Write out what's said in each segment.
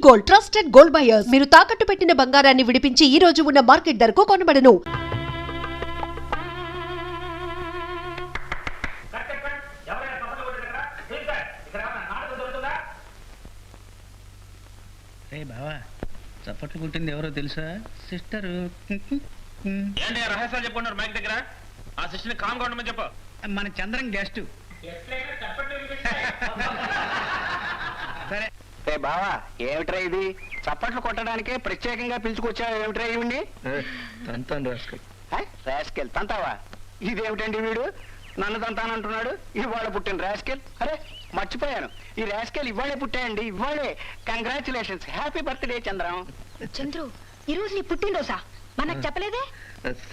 Gold, trusted gold buyers. మీరు తాకట్టు పెట్టిన బంగారాన్ని విడిపించి ఈ రోజు ఉన్న మార్కెట్ ధరకు కొనబడను. రే బావా, చప్పట్లు కుట్టింది ఎవరో తెలుసా? సిస్టర్. ఏంటి రహస్యాలు చెప్పుకున్నారు మైక్ దగ్గర? ఆ సిస్టర్ని కామ్ కొట్టమని చెప్పు. మన చంద్రం గెస్ట్. సరే రే బావా, ఏమిట్రా ఇది? చప్పట్లు కొట్టడానికే ప్రత్యేకంగా పిలుచుకొచ్చావు ఏమిట్రా ఇవ్వండి? తంతాను రాస్కల్. రాస్కెల్ తంతావా? ఇదేమిటండి వీడు నన్ను తంతానంటున్నాడు? ఇవాళ పుట్టిన రాస్కెల్. అరే మర్చిపోయాను, ఈ రాస్కెల్ ఇవాళే పుట్టాయండి, ఇవాళే. Congratulations, happy birthday Chandram. Chandru, ఈ రోజు నీ పుట్టినరోజా? మనకు చెప్పలేదే?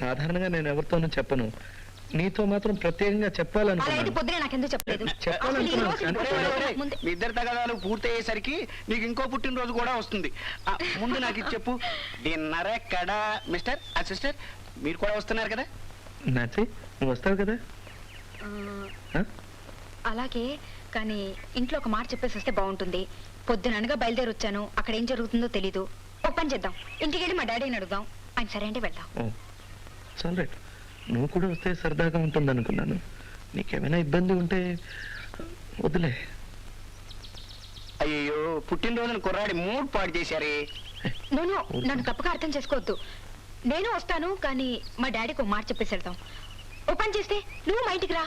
సాధారణంగా నేను ఎవరితోనూ చెప్పను, నీతో మాత్రం ప్రత్యేకంగా చెప్పాలనుకున్నాను. పొద్దునే నాకెందుకు చెప్పలేదు? మీ ఇద్దరు తగాదాలు పూర్తయ్యేసరికి నీకు ఇంకో పుట్టినరోజు కూడా వస్తుంది. ముందు నాకు ఇది చెప్పు, డిన్నర్ ఎక్కడా? మిస్టర్ సిస్టర్ మీరు కూడా వస్తున్నారు కదా? నాచి, నువ్వు వస్తావు కదా? అలాగే, కానీ ఇంట్లో ఒక మాట చెప్పేసి వస్తే బాగుంటుంది. పొద్దుననగా బయలుదేరి వచ్చాను, అక్కడ ఏం జరుగుతుందో తెలీదు. ఒక పని చేద్దాం, ఇంటికి వెళ్ళి మా డాడీని అడుగుదాం. ఆయన సరే అంటే వెళ్దాం. చాలు రైట్, నువ్వు కూడా వస్తే సరదాగా ఉంటుంది అనుకున్నాను. నీకేమైనా ఇబ్బంది ఉంటే వదిలే. అయ్యో, పుట్టినరోజున కుర్రాడి మూడ్ పాడు చేశారే. నన్ను తప్పగా అర్థం చేసుకోవద్దు. నేను వస్తాను, కానీ మా డాడీకి ఒక మాట చెప్పేసి వెళ్దాం. ఓ పని చేస్తే నువ్వు మా ఇంటికి రా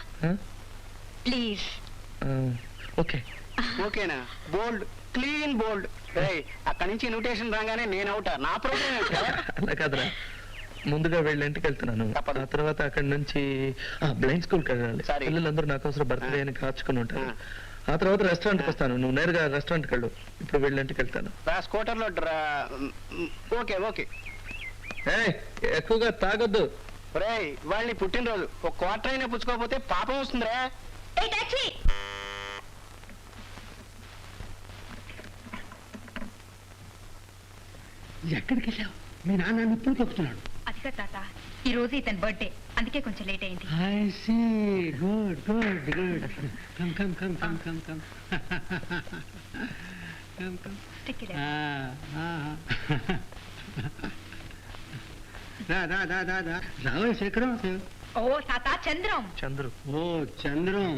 ప్లీజ్. ఓకే. ఓకేనా? బోల్డ్, క్లీన్ బోల్డ్. అక్కడి నుంచి ఇన్విటేషన్ రాగానే నేను అవుతా. నా ప్రోగ్రామ్ అలా కాదురా, ముందుగా వెళ్ళి ఇంటికి వెళ్తున్నాను. ఆ తర్వాత అక్కడి నుంచి బ్లైండ్ స్కూల్కి వెళ్ళాలి. పిల్లలందరూ నా కోసం బర్త్డే అని కాచుకుని ఉంటారు. ఆ తర్వాత రెస్టారెంట్కి వస్తాను, నువ్వు నేరుగా రెస్టారెంట్కి వెళ్ళు. ఇప్పుడు వెళ్ళి ఇంటికి వెళ్తాను. స్కూటర్లో ఓకే ఓకే. ఎక్కువగా తాగొద్దు. వాళ్ళని పుట్టినరోజు ఒక క్వార్టర్ అయినా పుచ్చుకోకపోతే పాపం వస్తుందిరా. ఎక్కడికి వెళ్ళావు? మీ నాన్న ఇప్పుడు చెప్తున్నాడు. అదిగా తాత, ఈ రోజు ఇతని బర్త్డే, అందుకే కొంచెం లేట్ అయింది. I see, good good good. Come come come come come come come come. రా రా రా రా రా. రావే శేఖరం. ఓ తాత, చంద్రం. చంద్రు. ఓ చంద్రం,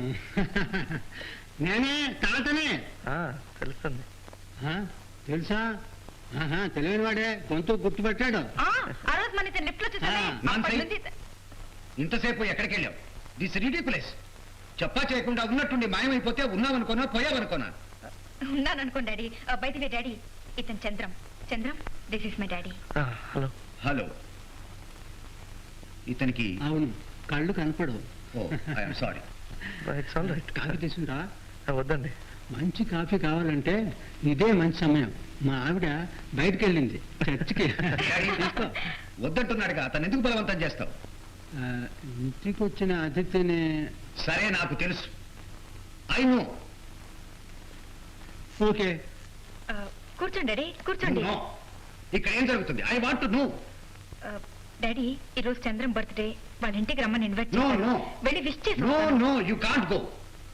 నేనే తాతనే. తెలుస్తుంది. తెలుసా? తెలియని వాడే గొంతు గుర్తుపెట్టాడు. ఆ రోజు మన ఇతను లిఫ్ట్ లో చూసానే. ఇంతసేపు ఎక్కడికి వెళ్ళావు? This ridiculous. చెప్పా చేయకుండా ఉన్నట్టుండి మాయమైపోతే ఉన్నావనుకోనా పోయావనుకోనా? ఉన్నాననుకోండి డాడీ. బయట డాడీ, ఇతను Chandram. Chandram, this is my daddy. Hello. Hello. ఇతనికి అవును, కళ్ళు కనపడవు. ఓ ఐఎమ్ సారీ. కాఫీ తీసుకురా. వద్దండి, మంచి కాఫీ కావాలంటే ఇదే మంచి సమయం. మా ఆవిడ బయటకు వెళ్ళింది చర్చికి. తీసుకో. వద్దంటున్నాడుగా, అతను ఎందుకు బలవంతం చేస్తావు? ఇంటికి వచ్చిన అతిథిని. సరే, నాకు తెలుసు. I know. ఓకే, కూర్చోండి డాడీ, కూర్చోండి. ఇక్కడ ఏం జరుగుతుంది? I want to know. Daddy, ఈ రోజు చంద్రం బర్త్డే, వాళ్ళ ఇంటికి రమ్మని ఇన్వైట్ నో నో. వెళ్ళి విష్ చేసి. No no, you can't go.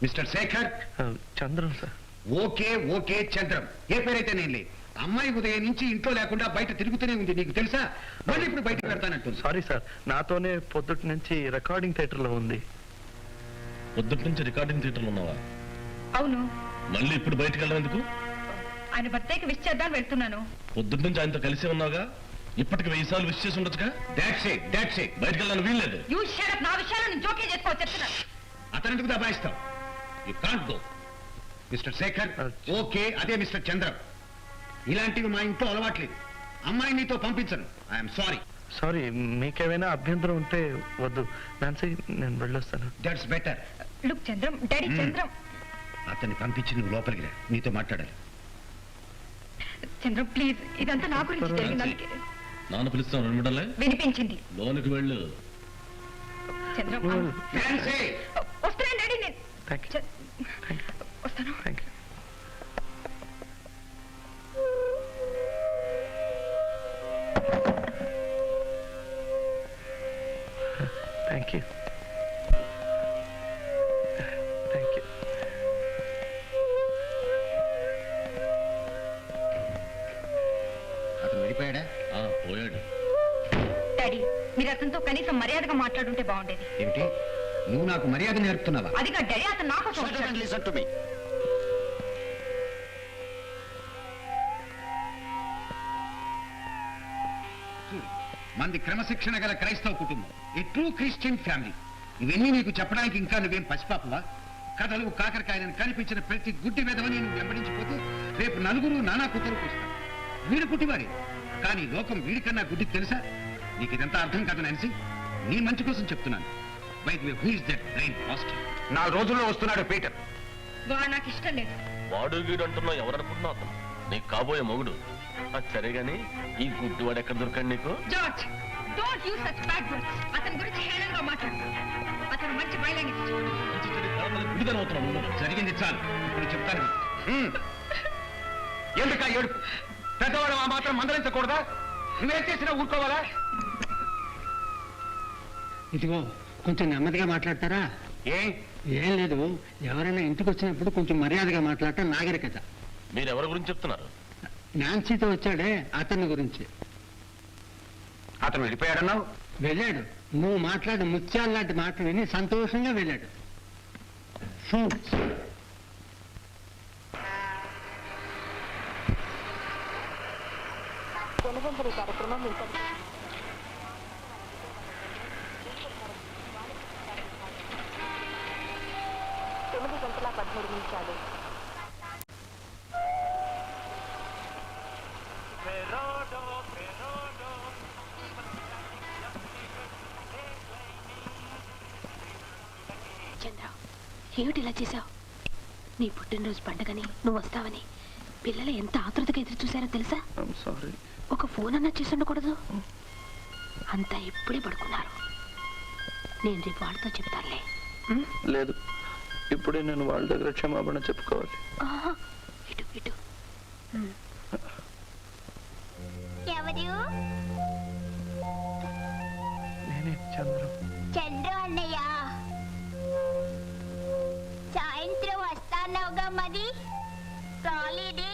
Mister Shekhar. Chandram sir. Okay okay Chandram, ఏ పేరైతే నేను లేదు. అమ్మాయి ఉదయం నుంచి ఇంట్లో లేకుండా బయట తిరుగుతూనే ఉంది, నీకు తెలుసా? మళ్ళీ ఇప్పుడు బయటకు పెడతానంటుంది. సారీ సార్, నాతోనే పొద్దుటి నుంచి రికార్డింగ్ థియేటర్ లో ఉంది. పొద్దుటి నుంచి రికార్డింగ్ థియేటర్లో ఉన్నావా? అవును. మళ్ళీ ఇప్పుడు బయటకు వెళ్ళడం ఎందుకు? ఆయన బర్త్డేకి విష్ చేద్దాం వెళ్తున్నాను. పొద్దుటి నుంచి ఆయనతో కలిసే ఉన్నావుగా, ఇప్పటికి 1000 సార్లు విష్ చేసి ఉండొచ్చుగా. That's it. బయటకు వెళ్ళాలని వీల్లేదు. You shut up. నా విషయాలు నేను జోకే చేసుకో చెప్తున్నాను. అతను ఎందుకు దబాయిస్తావు? You can't go. Mister Shekhar. Okay, అదే మిస్టర్ చంద్రం. ఇలాంటివి మా ఇంట్లో అలవాట్లేదు. అమ్మాయి నీతో పంపించను. I'm sorry. సారీ, మీకేమైనా అభ్యంతరం ఉంటే వద్దు. నాన్సీ, నేను వెళ్ళొస్తాను. That's better. Look Chandram, daddy Chandram. అతన్ని పంపించి నువ్వు లోపలికి రా, నీతో మాట్లాడాలి. చంద్రం ప్లీజ్, ఇదంతా నా గురించి జరిగింది. నాన్న పిలుస్తాను, 2 నిమిషాలే. వినిపించింది. లోనికి వెళ్ళు. చంద్రం వస్తున్నాను డాడీ. నేను వస్తాను. Thank you. Thank you. అతను వెళ్ళిపోయాడా? పోయాడు. డాడీ మీరు అతనితో కనీసం మర్యాదగా మాట్లాడుంటే బాగుండేది. ఏమిటి నువ్వు నాకు మర్యాద నేర్పుతున్నావా? అది కాదు డాడీ, అతను నాకు లిసన్ టు మీ. చూడు, మంది క్రమశిక్షణ గల క్రైస్తవ కుటుంబం, ఏ ట్రూ క్రిస్టియన్ ఫ్యామిలీ. ఇవన్నీ నీకు చెప్పడానికి ఇంకా నువ్వేం పసిపాపవా? కథలు కాకరకాయలను కనిపించిన ప్రతి గుడ్డి వెధవని నువ్వు వెంబడించిపోతే రేపు నలుగురు నానా కుక్కలు కూస్తారు. వీడు పుట్టివాడే, కానీ లోకం వీడికన్నా గుడ్డి తెలుసా? నీకు ఇదంతా అర్థం కాదు నాన్సీ. నీ మంచి కోసం చెప్తున్నాను. By the way, who is that brain positive? 4 రోజుల్లో వస్తున్నాడు పీటర్. వాడు నాకు ఇష్టం లేదు. వాడు గీడు అంటున్నావు, ఎవరనుకుంటున్నావు? అతను నీకు కాబోయే మొగుడు. అది సరే గాని ఈ గుడ్డివాడు ఎక్కడ దొరకండి నీకు? George, don't use such bad words. అతని గురించి హేళనగా మాట్లాడు. అతను మంచి బయలాంగ్వేజ్. జరిగింది చాలు, ఇప్పుడు చెప్తాను. ఎందుక ఏడుపు? పెద్దవాడు ఆ మాత్రం మందలించకూడదా? నువ్వేం చేసినా ఊరుకోవాలా? ఇదిగో కొంచెం నెమ్మదిగా మాట్లాడతారా? ఏం లేదు, ఎవరైనా ఇంటికి వచ్చినప్పుడు కొంచెం మర్యాదగా మాట్లాడటం నాగరికత. మీరు ఎవరి గురించి చెప్తున్నారు? నాన్సీతో వచ్చాడే అతని గురించి. అతను వెళ్ళిపోయాడన్నావు? వెళ్ళాడు. నువ్వు మాట్లాడే ముత్యాలు లాంటి మాటలు విని సంతోషంగా వెళ్ళాడు. చంద్ర, ఏమిటి ఇలా చేశావు? నీ పుట్టినరోజు పండగని నువ్వు వస్తావని పిల్లలు ఎంత ఆతృతగా ఎదురు చూశారో తెలుసా? ఒక ఫోన్ అన్నా చేసి ఉండకూడదు. అంతా ఇప్పుడే పడుకున్నారు. నేను రేపు వాళ్ళతో చెప్తానులే. లేదు, ఇప్పుడే నేను వాళ్ళ దగ్గర క్షమాపణ చెప్పుకోవాలి. ఇటు ఇటు. ఎవరు? నేనే చంద్రు. చంద్రు అన్నయ్య, సాయంత్రం వస్తానవుగా, మరి రాలేదే?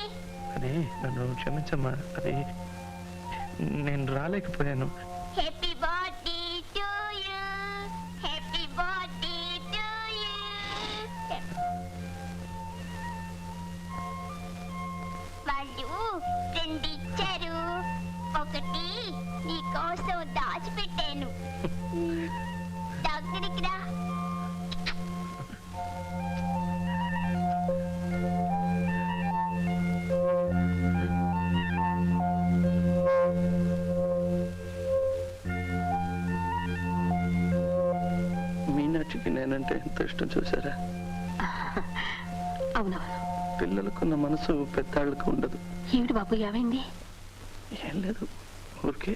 అది నన్ను క్షమించమ్మా, అది నేను రాలేకపోయాను. Happy birthday to you, happy birthday to you. వాళ్ళు 2 ఇచ్చారు, ఒకటి నీ కోసం దాచిపెట్టాను. దగ్గరికి రా. మీనాక్షికి నేనంటే ఎంత ఇష్టం చూసారా? అవునవును. పిల్లలకున్న మనసు పెద్దాళ్ళకు ఉండదు. ఏమిటి బాబు, ఏమైంది? ఏం లేదు, ఊరికే.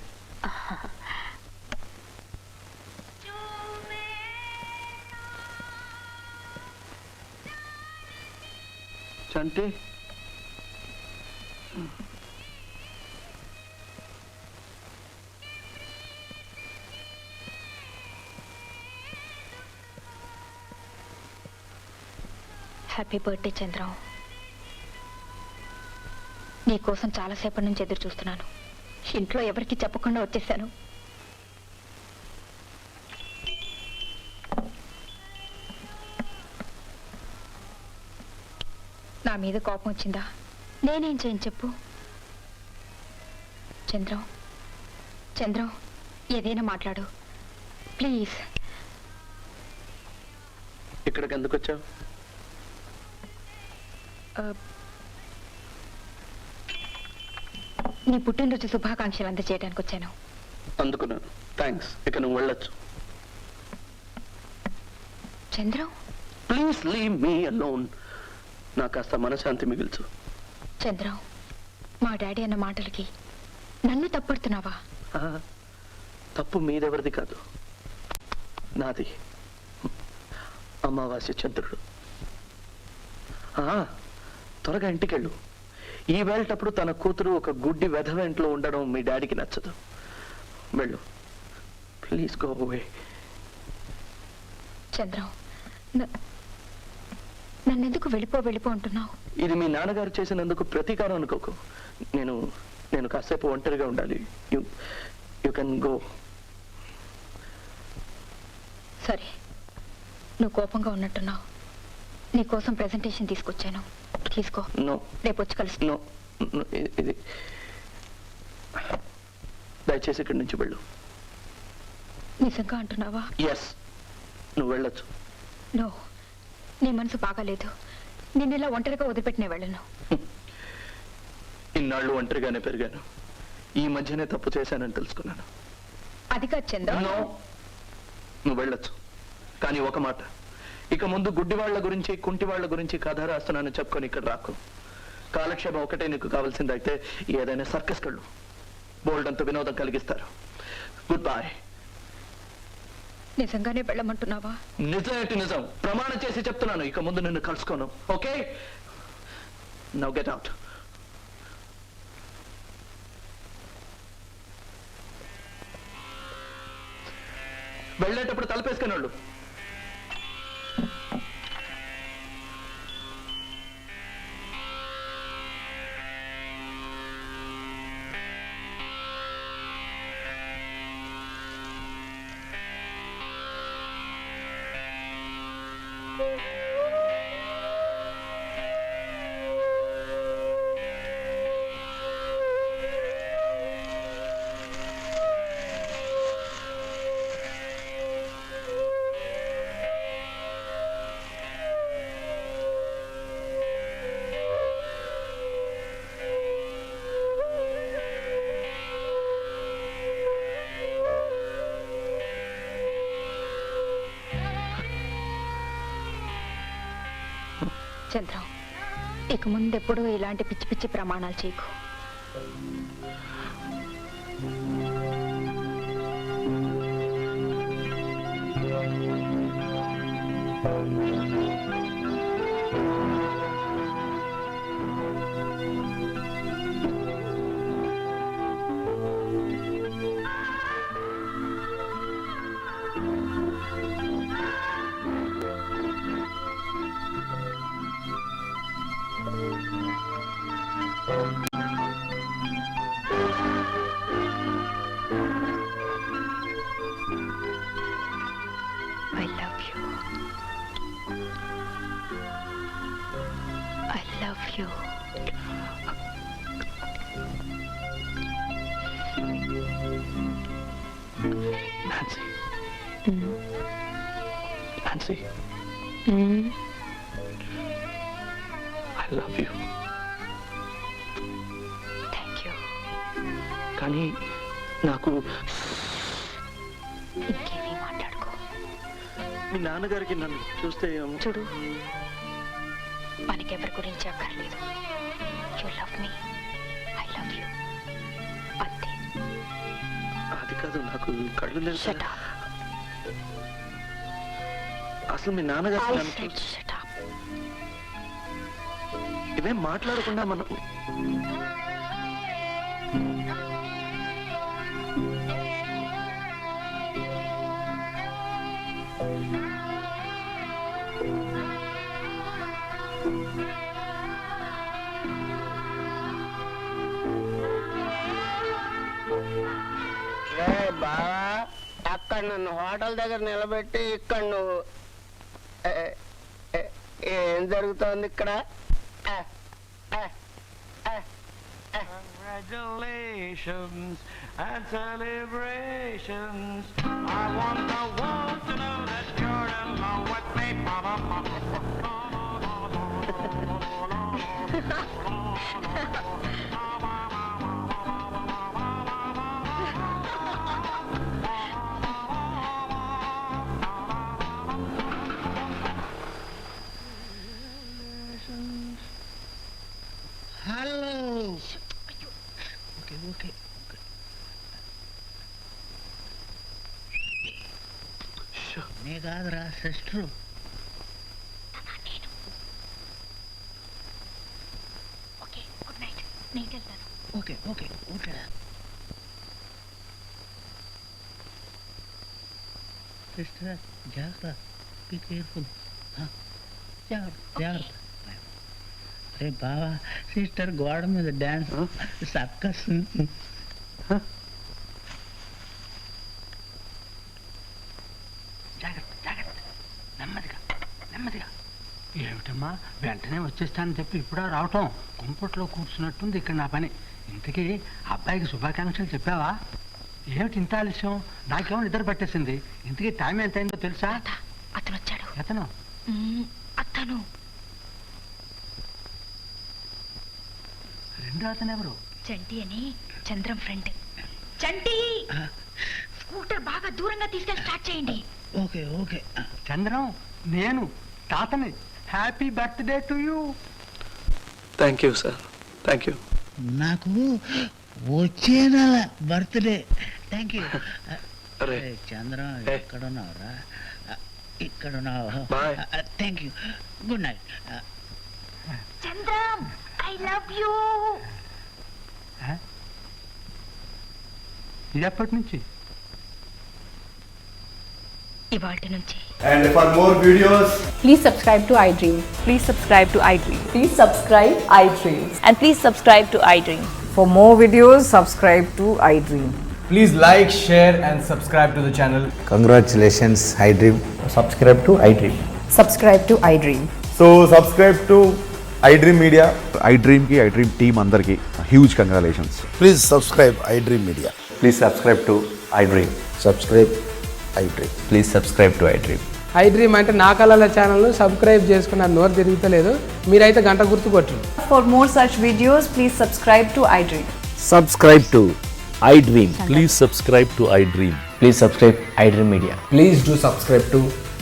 చంటి, హ్యాపీ బర్త్డే చంద్రం. నీకోసం చాలాసేపటి నుంచి ఎదురు చూస్తున్నాను. ఇంట్లో ఎవరికి చెప్పకుండా వచ్చేసాను. నా మీద కోపం వచ్చిందా? నేనేం చేయను చెప్పు. చంద్రం, చంద్రం, ఏదైనా మాట్లాడు ప్లీజ్. ఇక్కడికి ఎందుకు వచ్చావు? నీ పుట్టినరోజు శుభాకాంక్షలు అందజేయడానికి వచ్చాను. అందుకున్నాను, థ్యాంక్స్. ఇక నువ్వు వెళ్ళొచ్చు. Chandram, please leave me alone. నాకు కాస్త మనశాంతి మిగిల్చు. చంద్రం, మా డాడీ అన్న మాటలకి నన్ను తప్పడుతున్నావా? తప్పు మీదెవరిది కాదు, నాది. అమావాస్య చంద్రుడు. త్వరగా ఇంటికెళ్ళు. ఈ వేళటప్పుడు తన కూతురు ఒక గుడ్డి వెధవ ఇంట్లో ఉండడం మీ డాడీకి నచ్చదు. వెళ్ళు, ప్లీజ్ గో అవే. చంద్రం, నన్నెందుకు వెళ్ళిపో అంటున్నావు? ఇది మీ నాన్నగారు చేసినందుకు ప్రతీకారం అనుకోకు. నేను నేను కాసేపు ఒంటరిగా ఉండాలి. You can go. సరే, నువ్వు కోపంగా ఉన్నట్టున్నావు. నీ కోసం ప్రెజెంటేషన్ తీసుకొచ్చాను, తీసుకో. నో, రేపు వచ్చి కలుసు. నో, ఇది దయచేసి ఇక్కడి నుంచి వెళ్ళు. నిజంగా అంటున్నావా? ఎస్, నువ్వు వెళ్ళొచ్చు. నో, నీ మనసు బాగాలేదు. నిన్ను ఇలా ఒంటరిగా వదిలిపెట్టిన వెళ్ళను. ఇన్నాళ్ళు ఒంటరిగానే పెరిగాను. ఈ మధ్యనే తప్పు చేశానని తెలుసుకున్నాను. అది కాదు చంద్ర. నో, నువ్వు వెళ్ళొచ్చు. కానీ ఒక మాట, ఇక ముందు గుడ్డి వాళ్ళ గురించి కుంటి వాళ్ళ గురించి కథ రాస్తున్నాను చెప్పుకొని ఇక్కడ రాకు. కాలక్షేపం ఒకటే నీకు కావాల్సింది అయితే ఏదైనా సర్కస్ కళ్ళు బోల్డంత వినోదం కలిగిస్తారు. Good bye. నిజంగానే వెళ్ళమంటున్నావా? నిజమేంటి నిజం, ప్రమాణం చేసి చెప్తున్నాను. ఇక ముందు నిన్ను కలుసుకోను. Okay, now get out. వెళ్ళేటప్పుడు తలపేసుకుని వాళ్ళు. చంద్రం, ఇక ముందెప్పుడు ఇలాంటి పిచ్చి పిచ్చి ప్రమాణాలు చేయకు. I love you. I love you. Nancy. Nancy. I love you. Thank you. కానీ నాకు ఇంకేమీ మాట్లాడుకో. మీ నాన్నగారికి నన్ను చూస్తే చూడు, మనకెవరి గురించి అక్కర్లేదు. You love me, I love you, అంతే. అది కాదు, నాకు కళ్ళు లేదు. Shut up. అసలు మీ నాన్నగారికి I నన్ను said shut up. ఇవేం మాట్లాడకుండా మనం బావా, అక్కడ నన్ను హోటల్ దగ్గర నిలబెట్టి ఇక్కడ నువ్వు ఏం జరుగుతోంది ఇక్కడ? Congratulations and celebrations. I want the world to know that you're in love with me. Hello. Okay. నే కాదురా, సిస్టరు. Okay, good night. నేను వెళ్తాను. ఓకే. సిస్టర్, జాగ్రత్త. Be careful. జాగ్రత్త. అరే బావా సిస్టర్ గోడ మీద డాన్స్ సర్కస్. జాగ్రత్త జాగ్రత్త, నెమ్మదిగా నెమ్మదిగా. ఏమిటమ్మా వెంటనే వచ్చేస్తానని చెప్పి ఇప్పుడా రావటం? కుంపట్లో కూర్చున్నట్టుంది ఇక్కడ నా పని. ఇంతకీ అబ్బాయికి శుభాకాంక్షలు చెప్పావా? ఏమిటి ఇంత ఆలస్యం? నాకేమో నిద్ర పట్టేసింది. ఇంతకీ టైం ఎంత అయిందో తెలుసా? అతను వచ్చాడు. అతను అతను రెండో అతను ఎవరు? చంటి అని చంద్రం ఫ్రెండ్. చంటి స్కూటర్ బాగా దూరంగా తీసుకెళ్ళి స్టార్ట్ చేయండి. Okay okay. చంద్రం, నేను తాతని. Happy birthday to you. Thank you sir, thank you. నాకు వచ్చే నెల బర్త్డే. Thank you. అరే చంద్రం ఎక్కడున్నావురా? ఇక్కడున్నావు. Bye. Thank you. Good night. Chandram I love you. ఇది ఎప్పటి నుంచి? ఇవాల్టి నుంచి. And for more videos, Please subscribe to iDream. Please subscribe to iDream. Please subscribe iDream. And please subscribe to iDream. For more videos, subscribe to iDream. please like, share and subscribe to the channel. Congratulations, iDream. Subscribe to iDream. Subscribe to iDream. So subscribe to iDream Media. iDream ki iDream team andarki huge congratulations. Please subscribe iDream media. Please subscribe to iDream. Subscribe iDream. Please subscribe to iDream. iDream అంటే నా కళల channel subscribe చేసుకున్న నోరు తిరుగుతలేదు. మీరైతే గంట గుర్తు కొట్టండి. For more such videos, please subscribe to iDream. Subscribe to iDream. Please subscribe to iDream. Please subscribe iDream Media. Please do subscribe to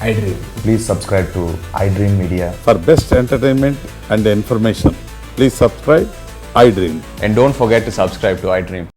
iDream. Please subscribe to iDream Media. For best entertainment and information please subscribe iDream. And don't forget to subscribe to iDream.